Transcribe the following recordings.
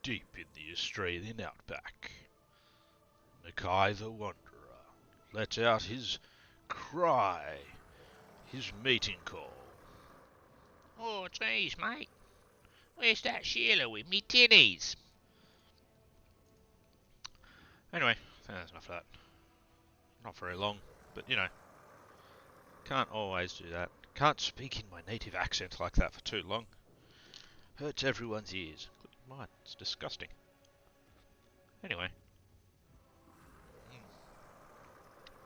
deep in the Australian outback, Nakai the Wanderer let out his cry, his mating call. Oh, jeez, mate. Where's that Sheila with me tinnies? Anyway, I think that's enough of that. Not very long, but you know, can't always do that. Can't speak in my native accent like that for too long. Hurts everyone's ears, including mine. It's disgusting. Anyway.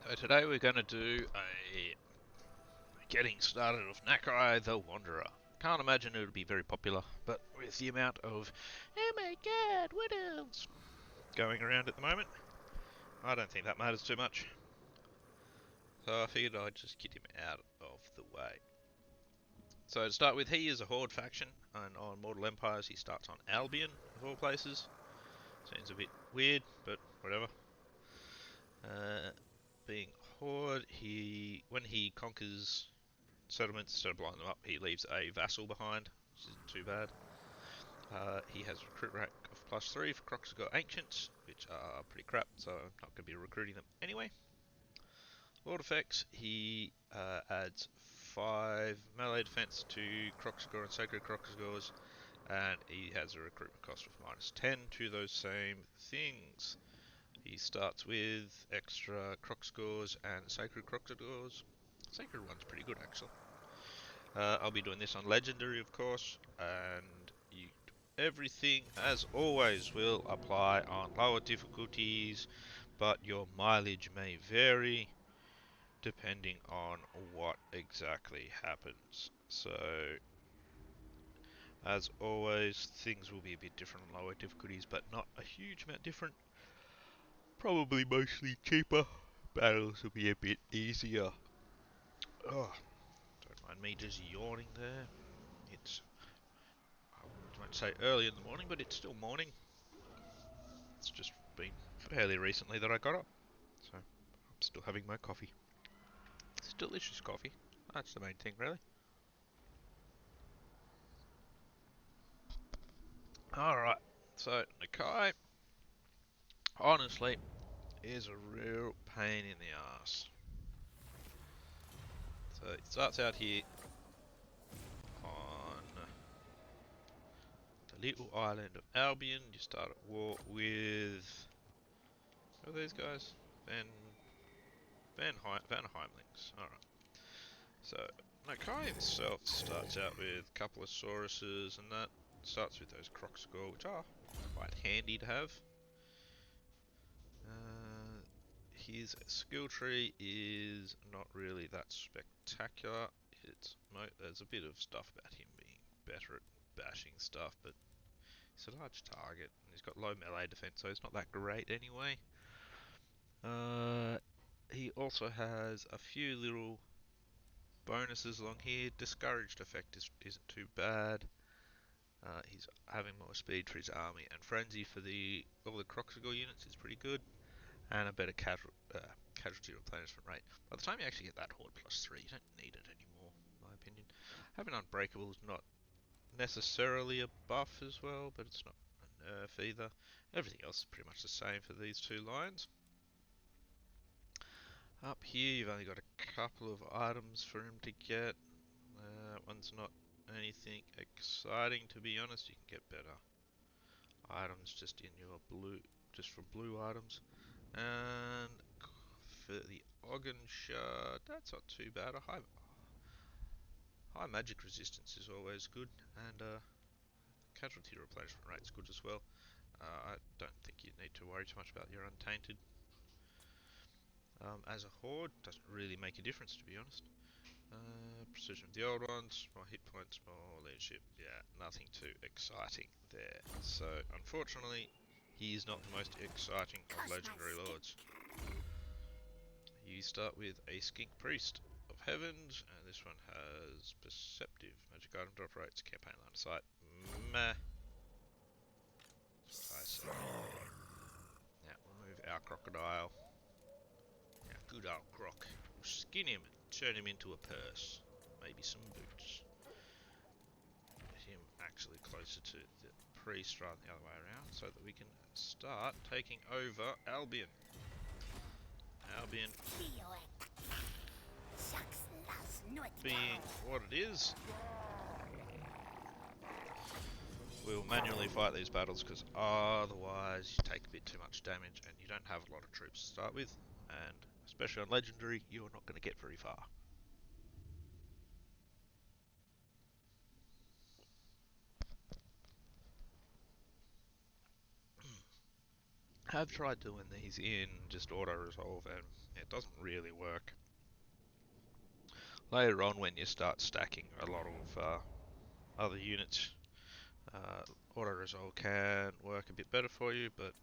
So today we're going to do a getting started of Nakai the Wanderer. Can't imagine it would be very popular, but with the amount of "oh my god, what else?" going around at the moment, I don't think that matters too much. So I figured I'd just get him out of the way. So to start with, he is a Horde faction, and on Mortal Empires he starts on Albion, of all places. Seems a bit weird, but whatever. Being Horde, when he conquers settlements, instead of blowing them up, he leaves a vassal behind, which isn't too bad. He has recruit rank of +3 for Crocs Ancients, which are pretty crap, so I'm not going to be recruiting them anyway. Lord effects, he adds 5 melee defense to Croxagore and Sacred Croxagores, and he has a recruitment cost of -10 to those same things. He starts with extra Croxagores and Sacred Croxagores. Sacred one's pretty good actually. I'll be doing this on Legendary, of course, and everything, as always, will apply on lower difficulties, but your mileage may vary depending on what exactly happens. So, as always, things will be a bit different on lower difficulties, but not a huge amount different. Probably mostly cheaper. Battles will be a bit easier. Oh, don't mind me just yawning there. It's, I won't say early in the morning, but it's still morning. It's just been fairly recently that I got up, so I'm still having my coffee. It's delicious coffee. That's the main thing, really. Alright, so Nakai, honestly, is a real pain in the ass. So it starts out here on the little island of Albion. You start at war with, who are these guys? Van Heimlings. Alright. So Nakai himself starts out with a couple of Sauruses, and that starts with those Crocscore, which are quite handy to have. His skill tree is not really that spectacular. There's a bit of stuff about him being better at bashing stuff, but he's a large target, and he's got low melee defense, so he's not that great anyway. He also has a few little bonuses along here. Discouraged effect isn't too bad. He's having more speed for his army, and frenzy for all the Croxagore units is pretty good, and a better casualty replenishment rate. By the time you actually get that Horde +3, you don't need it anymore, in my opinion. Having Unbreakable is not necessarily a buff as well, but it's not a nerf either. Everything else is pretty much the same for these two lines. Up here you've only got a couple of items for him to get. One's not anything exciting, to be honest. You can get better items just in your blue, just from blue items. And for the Ogden Shard, that's not too bad. A high magic resistance is always good, and casualty replenishment rate's good as well. I don't think you need to worry too much about your Untainted. As a Horde, doesn't really make a difference, to be honest. Precision of the old ones, more hit points, more leadership. Yeah, nothing too exciting there. So, unfortunately, he is not the most exciting of Legendary Lords. You start with a Skink Priest of Heavens, and this one has Perceptive. Magic item drop rates, campaign line of sight. Meh. That's what I say. Now, we'll move our Crocodile. Now, good old Croc. We'll skin him and turn him into a purse. Maybe some boots. Get him actually closer to the priest rather than the other way around, so that we can start taking over Albion. Albion being what it is, we'll manually fight these battles because otherwise you take a bit too much damage and you don't have a lot of troops to start with, and especially on Legendary, you're not going to get very far. I've tried doing these in just auto-resolve and it doesn't really work. Later on when you start stacking a lot of other units, auto-resolve can work a bit better for you, but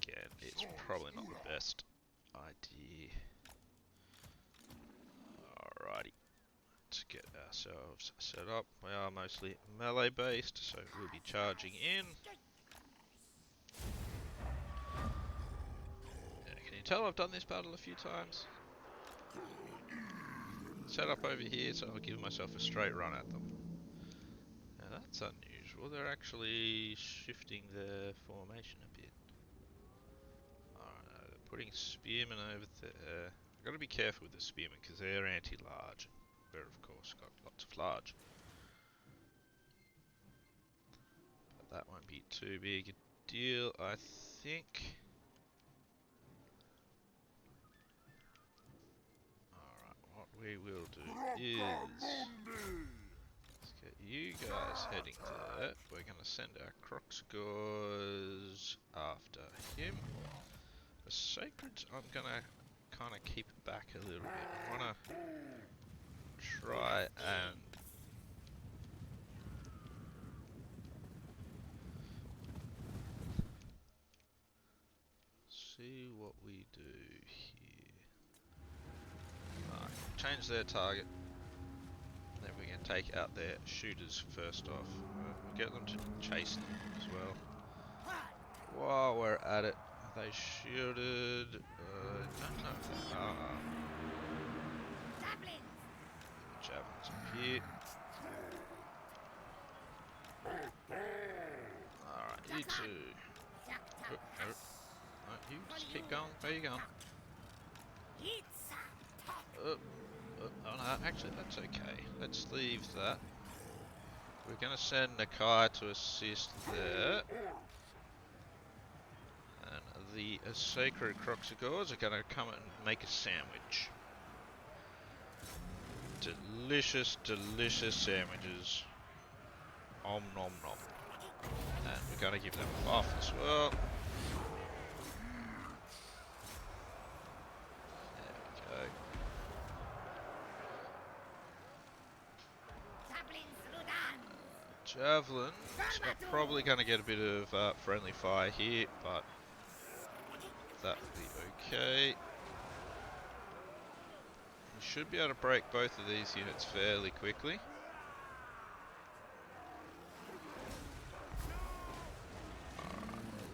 again, it's probably not the best idea. Alrighty, let's get ourselves set up. We are mostly melee based, so we'll be charging in. Can you tell I've done this battle a few times? Set up over here, so I'll give myself a straight run at them. Now that's unusual, they're actually shifting their formation a bit. Alright, they're putting spearmen over there. I've got to be careful with the spearmen because they're anti-large. We're of course got lots of large. But that won't be too big a deal, I think. Alright, what we will do is... let's get you guys heading there. We're going to send our Crocs after him. The Sacreds I'm going to kind of keep back a little bit. I want to try and... see what we do here. Alright, change their target. Then we're going to take out their shooters first off. We'll get them to chase them as well. While we're at it, are they shielded? Don't know if they are. Javelins up here. Alright, you two. Right, you just keep going. Where you going? Oh no, actually that's okay. Let's leave that. We're going to send Nakai to assist there. And the Sacred Crocs are going to come and make a sandwich. Delicious, delicious sandwiches. Om nom nom. And we're going to give them a buff as well. Javelins are probably going to get a bit of friendly fire here, but that will be okay. We should be able to break both of these units fairly quickly.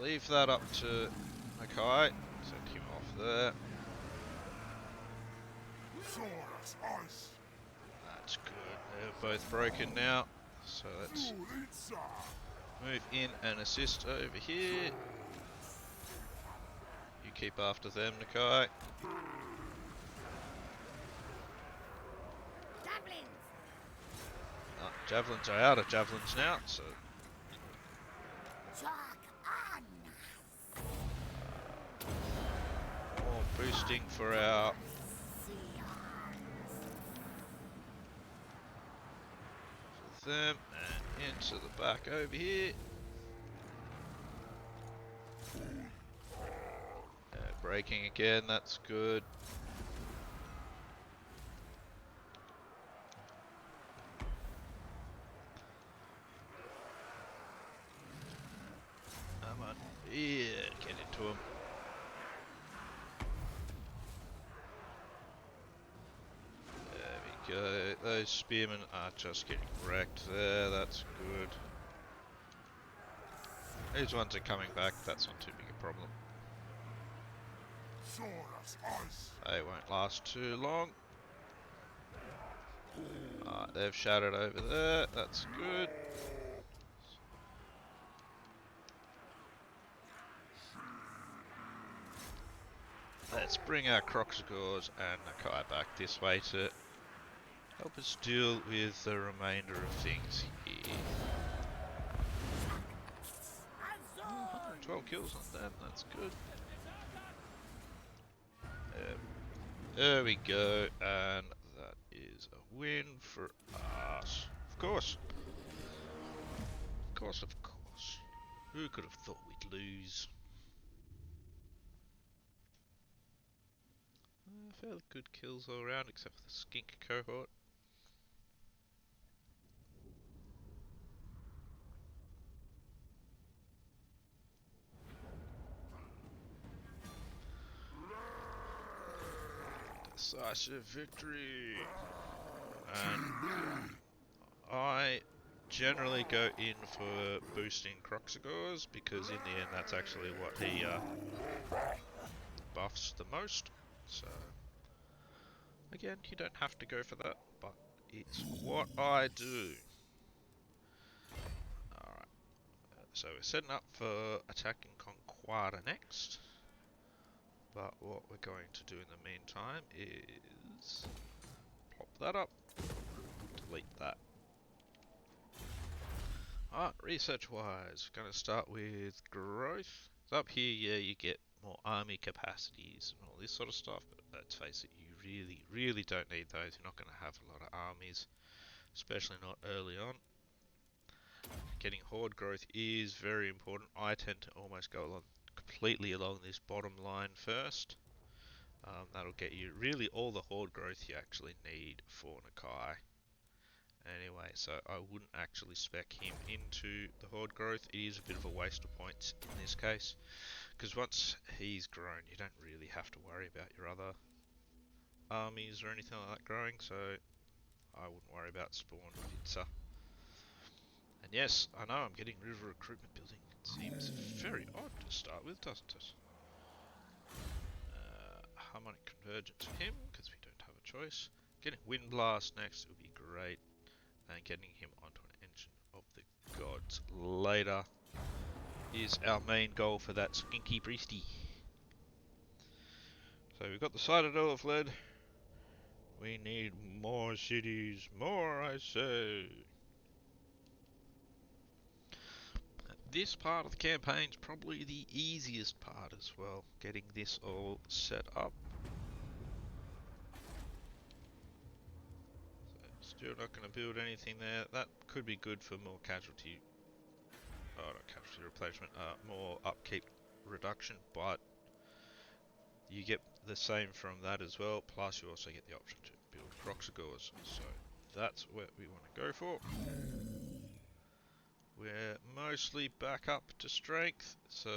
Leave that up to Nakai. Send him off there. That's good. They're both broken now. So let's move in and assist over here. You keep after them, Nakai. Javelins are out of javelins now, so... more boosting for our... them, and into the back over here. Braking again, that's good. Come on, yeah, get into him. There we go. Those spearmen are just getting wrecked there, that's good. These ones are coming back, that's not too big a problem. They won't last too long. Alright, they've shattered over there, that's good. let's bring our Crocs and Nakai back this way to help us deal with the remainder of things here. 112 kills on them, that's good. There we go, and that is a win for us. Of course. Of course, of course. Who could have thought we'd lose? Fairly good kills all around, except for the skink cohort. Decisive victory! And I generally go in for boosting Croxagores because in the end that's actually what he buffs the most. So again, you don't have to go for that, but it's what I do. Alright, so we're setting up for attacking Conquara next. But what we're going to do in the meantime is plop that up, delete that. Alright, research wise, we're going to start with growth. So up here, yeah, you get more army capacities and all this sort of stuff, but let's face it, you really don't need those. You're not going to have a lot of armies, especially not early on. Getting horde growth is very important. I tend to almost go along completely along this bottom line first. That'll get you really all the horde growth you actually need for Nakai. Anyway, so I wouldn't actually spec him into the horde growth. It is a bit of a waste of points in this case, because once he's grown, you don't really have to worry about your other armies or anything like that growing, so I wouldn't worry about spawn pizza. And yes, I know I'm getting rid of recruitment building. It seems very odd to start with, doesn't it? Harmonic convergence for him, because we don't have a choice. Getting Wind Blast next would be great. And getting him onto an engine of the gods later is our main goal for that skinky priesty. So we've got the Citadel of Lead. We need more cities. More, I say. This part of the campaign is probably the easiest part as well. Getting this all set up. Still not going to build anything there. That could be good for more casualty. Oh, not casualty replacement. More upkeep reduction, but you get the same from that as well. Plus, you also get the option to build Croxagores. So that's what we want to go for. We're mostly back up to strength, so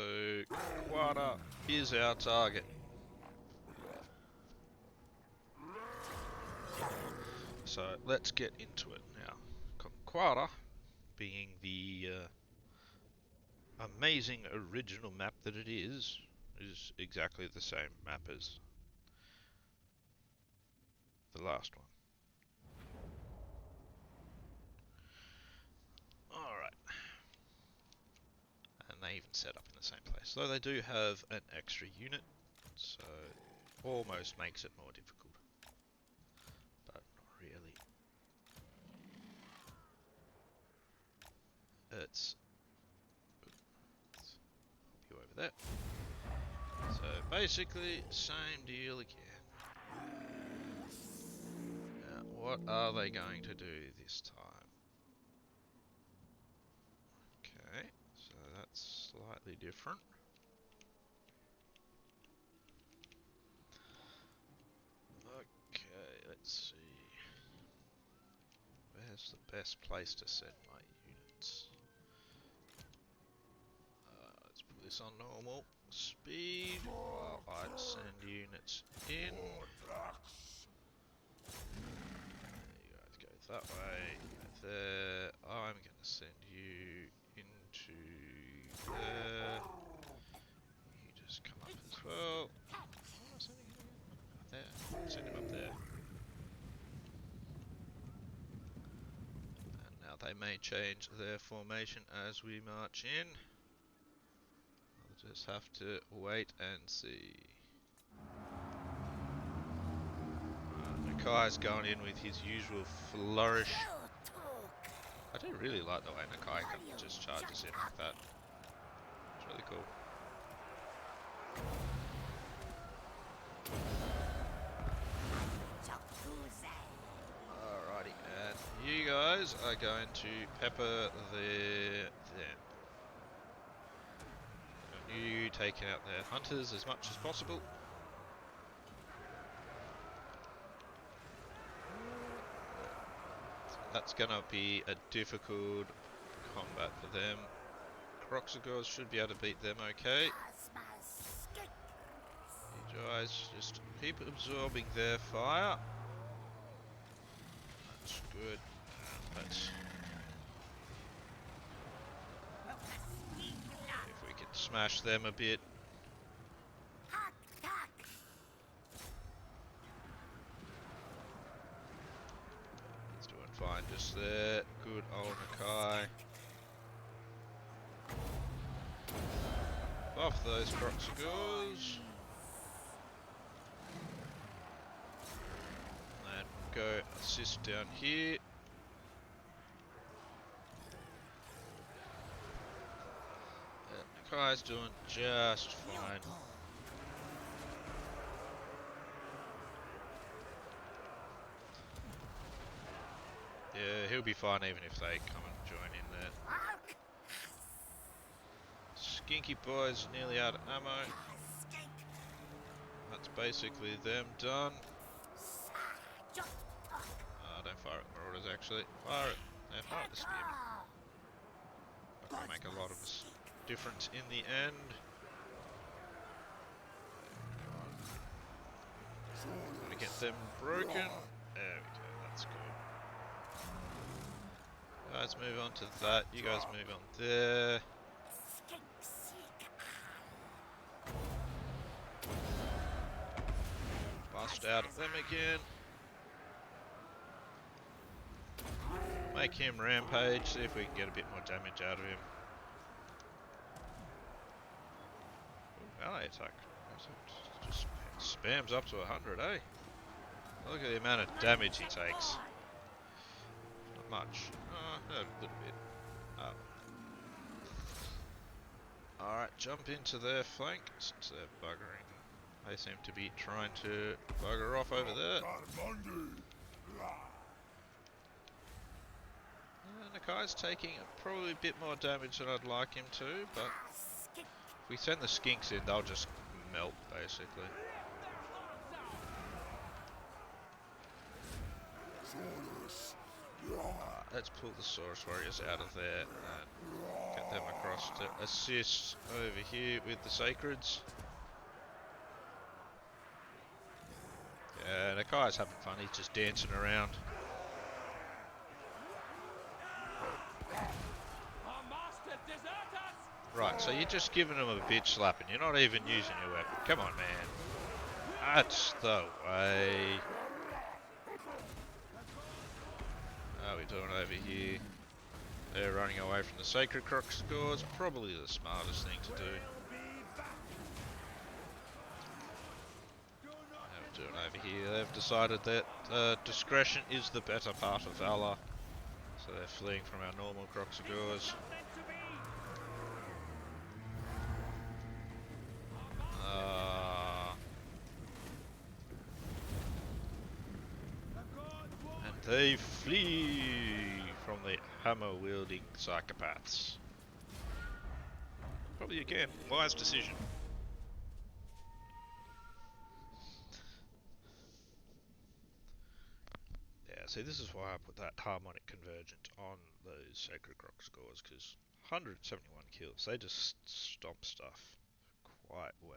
Conquara is our target. So let's get into it now. Conquara, being the amazing original map that it is exactly the same map as the last one. Alright. And they even set up in the same place. Though they do have an extra unit, so almost makes it more difficult. But not really. Let's hop you over there. So basically, same deal again. Now, what are they going to do this time? Okay, so that's slightly different. Okay, let's see. Where's the best place to send my units? Let's put this on normal speed while I send units in. You guys go that way, go there. I'm going to send you into there. You just come up as well. Where am I sending him again? There. Send him up there. And now they may change their formation as we march in. I'll just have to wait and see. Nakai's going in with his usual flourish. I do really like the way Nakai just charges in like that. It's really cool. Alrighty, and you guys are going to pepper them. And you taking out their hunters as much as possible. That's gonna be a difficult combat for them. Crocs should be able to beat them okay. You guys just keep absorbing their fire. That's good. Let's if we can smash them a bit. He's doing fine just there. Good old Nakai. Off those Crocs. And go assist down here. Nakai's doing just fine. Yeah, he'll be fine even if they come and join in there. Skinky boys nearly out of ammo. That's basically them done. Don't fire at the marauders actually. Fire at the spearmen. Not gonna make a lot of difference in the end. Gonna get them broken. There we go, that's good. You guys move on to that, you guys move on there. Bust out at them again. Make him rampage, see if we can get a bit more damage out of him. Ooh, ally attack. Just spams up to 100, eh? Look at the amount of damage he takes. Not much. A little bit. Oh. Alright, jump into their flank since they're buggering. They seem to be trying to bugger off over there. Nakai's taking probably a bit more damage than I'd like him to, but if we send the skinks in, they'll just melt, basically. Let's pull the Saurus Warriors out of there and get them across to assist over here with the Sacreds. Yeah, Nakai's having fun, he's just dancing around. Right, so you're just giving them a bitch slap and you're not even using your weapon. Come on, man. That's the way. How are we doing over here? They're running away from the Sacred Croc scores. Probably the smartest thing to do. How are we doing over here? They've decided that discretion is the better part of valor. So they're fleeing from our normal Croxagores. And they flee from the hammer-wielding psychopaths. Probably again, wise decision. Yeah, see, this is why I put that harmonic convergent on those Sacred Croc scores, because 171 kills, they just stomp stuff quite well.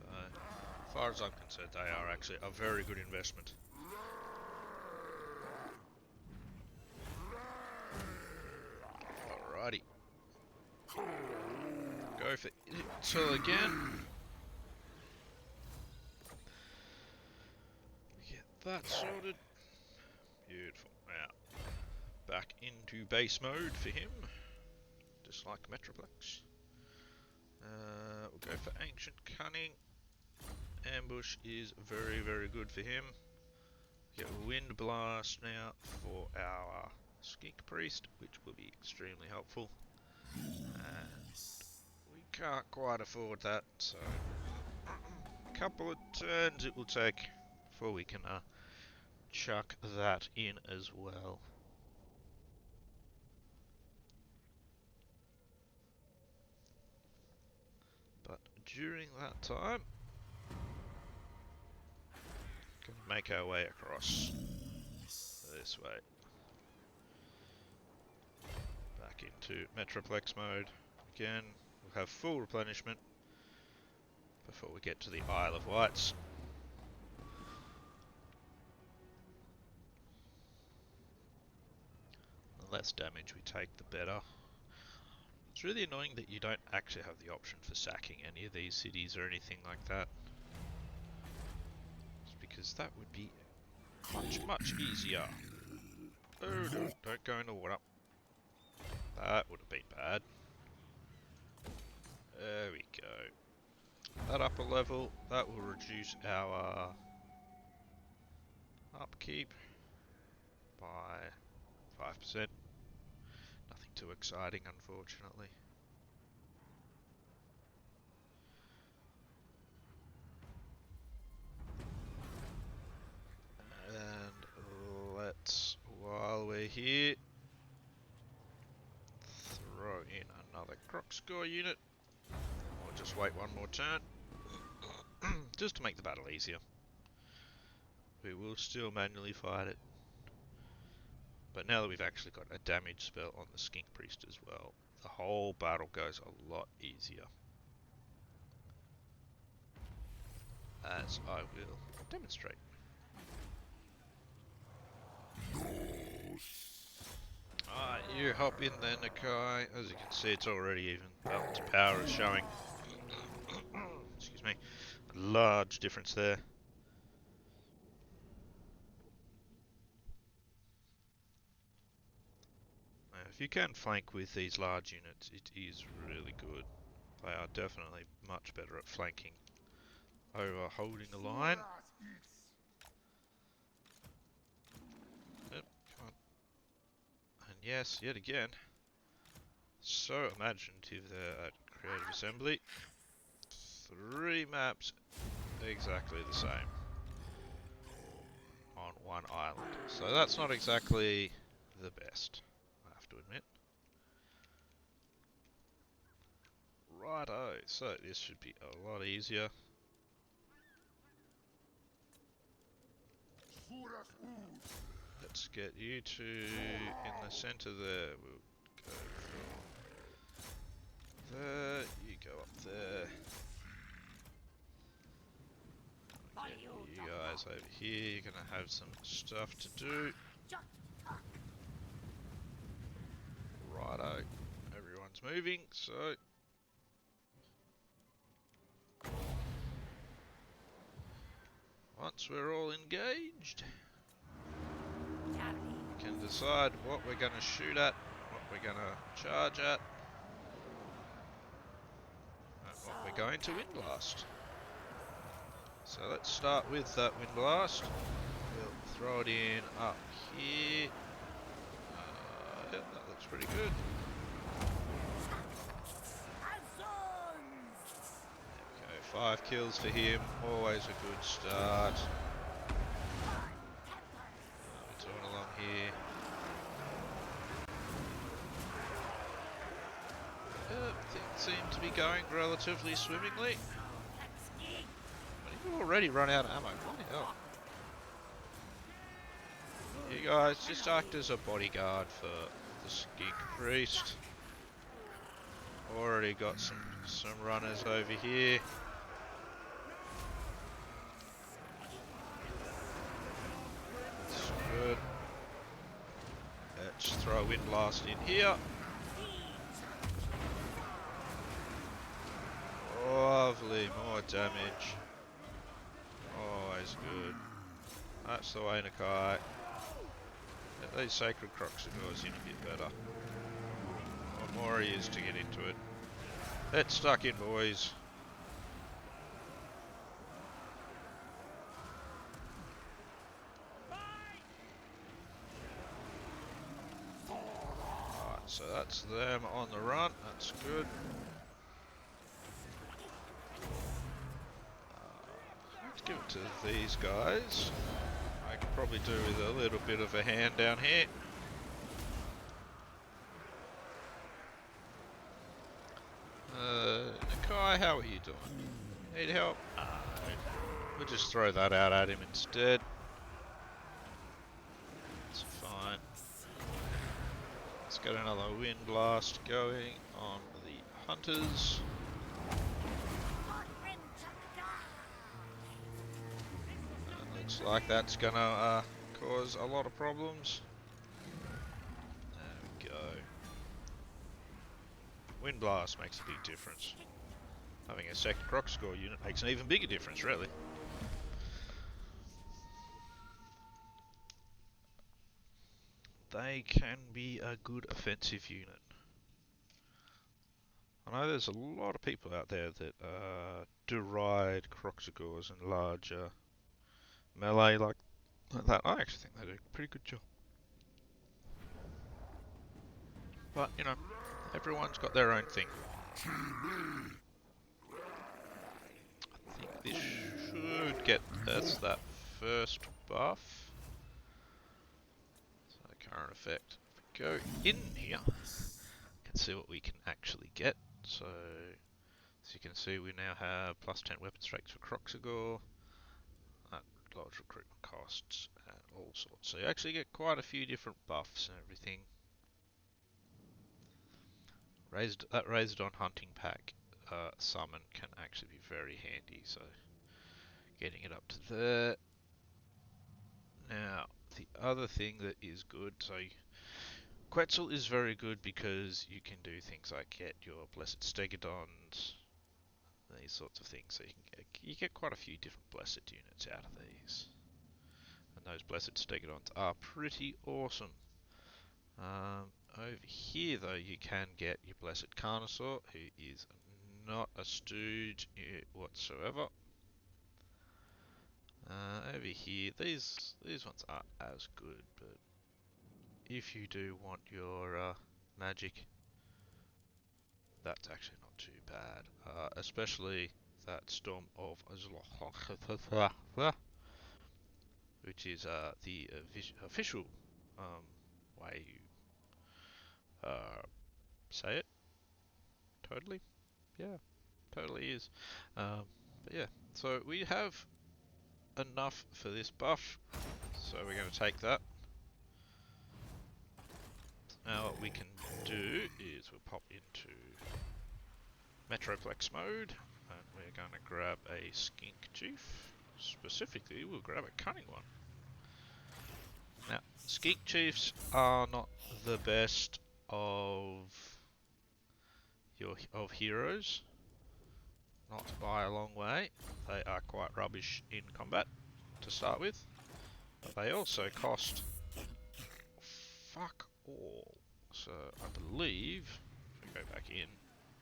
So, as far as I'm concerned, they are actually a very good investment. Alrighty. Go for Itzil again. Get that sorted. Beautiful. Now, back into base mode for him. Just like Metroplex. We'll go for Ancient Cunning. Ambush is very, very good for him. Get Wind Blast now for our Skink Priest, which will be extremely helpful. And we can't quite afford that, so a couple of turns it will take before we can chuck that in as well. But during that time, going to make our way across this way. Back into Metroplex mode. Again, we'll have full replenishment before we get to the Isle of Wights. The less damage we take, the better. It's really annoying that you don't actually have the option for sacking any of these cities or anything like that. Just because that would be much, much easier. Oh, don't go in the water. That would have been bad. There we go. That upper level, that will reduce our upkeep by 5%. Nothing too exciting, unfortunately. And let's, while we're here, throw in another Crocs score unit. Or just wait one more turn. Just to make the battle easier. We will still manually fight it. But now that we've actually got a damage spell on the Skink Priest as well, the whole battle goes a lot easier. As I will demonstrate. Alright, you hop in there, Nakai. As you can see, it's already even up to power is showing. Excuse me. A large difference there. If you can flank with these large units, it is really good. They are definitely much better at flanking over holding the line. Yep, come on. And yes, yet again, so imaginative there at Creative Assembly. 3 maps exactly the same on one island. So that's not exactly the best, I have to admit. Righto, so this should be a lot easier. Let's get you two in the center there. We'll go for there, you go up there. Get you guys over here, you're gonna have some stuff to do. Righto, everyone's moving, so once we're all engaged, we can decide what we're going to shoot at, what we're going to charge at, and what we're going to wind blast. So let's start with that wind blast. We'll throw it in up here. Yep, that looks pretty good. Okay, 5 kills for him, always a good start. We're doing along here. Things seem to be going relatively swimmingly. But you've already run out of ammo, bloody hell. You guys just act as a bodyguard for the Skink Priest. Already got some runners over here. That's good. Let's throw a wind blast in here. Lovely, more damage. Always good. That's the way, Nakai. Yeah, these sacred Crocs of yours seem to get better. What more he is to get into it. Let's stuck in, boys. Alright, so that's them on the run. That's good. Let's give it to these guys. I could probably do with a little bit of a hand down here. Nakai, how are you doing? Need help? We'll just throw that out at him instead. It's fine. Let's get another wind blast going on the hunters. Looks like that's gonna cause a lot of problems. There we go. Wind blast makes a big difference. Having a second Crocs score unit makes an even bigger difference, really. They can be a good offensive unit. I know there's a lot of people out there that deride Croxagores and larger melee like that. I actually think they do a pretty good job. But, you know, everyone's got their own thing. I think this should get us that first buff. So, current effect. If we go in here, we can see what we can actually get. So, as you can see, we now have plus 10 weapon strength for Croxagore. Large recruitment costs and all sorts. So you actually get quite a few different buffs and everything. Raised on hunting pack summon can actually be very handy. So getting it up to there. Now the other thing that is good. So Quetzal is very good because you can do things like get your Blessed Stegodons, these sorts of things. So you get quite a few different Blessed units out of these. And those Blessed Stegodons are pretty awesome. Over here, though, you can get your Blessed Carnosaur, who is not a stooge whatsoever. Over here, these ones aren't as good, but if you do want your magic, that's actually not too bad. Especially that Storm of Azloch, which is the official way you say it. Totally, yeah, totally is. But yeah, so we have enough for this buff, so we're going to take that. Now what we can do is we'll pop into Metroplex mode, and we're going to grab a Skink Chief. Specifically, we'll grab a Cunning one. Now, Skink Chiefs are not the best of heroes, not by a long way. They are quite rubbish in combat to start with, but they also cost fuck all. So I believe, if I go back in,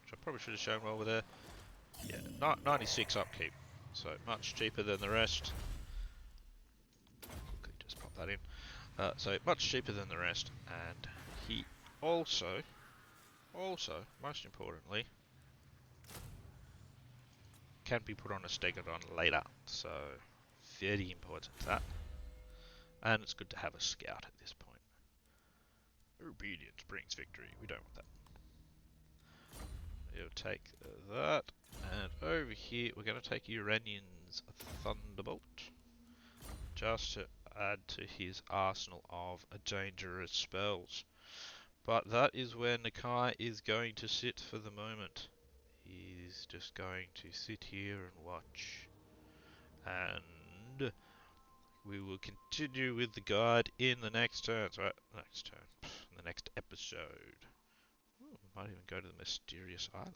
which I probably should have shown while we're there, yeah, 96 upkeep, so much cheaper than the rest. Quickly just pop that in. So much cheaper than the rest, and he also, most importantly, can be put on a Stegodon later, so very important that. And it's good to have a scout at this point. Obedience brings victory, we don't want that. We'll take that, and over here we're going to take Uranion's Thunderbolt, just to add to his arsenal of dangerous spells. But that is where Nakai is going to sit for the moment. He's just going to sit here and watch. And we will continue with the guide in the next turn. Sorry, next turn. In the next episode. Ooh, we might even go to the mysterious island.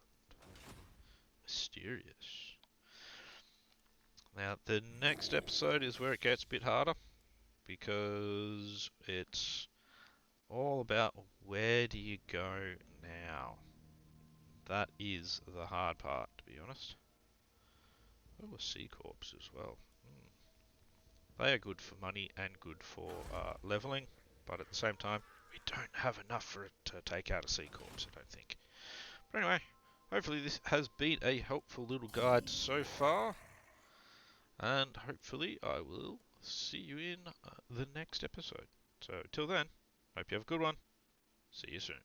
Mysterious. Now, the next episode is where it gets a bit harder. Because it's all about where do you go now. That is the hard part, to be honest. Oh, a sea corpse as well. They are good for money and good for leveling, but at the same time, we don't have enough for it to take out a sea corpse, I don't think. But anyway, hopefully this has been a helpful little guide so far, and hopefully I will see you in the next episode. So till then, hope you have a good one. See you soon.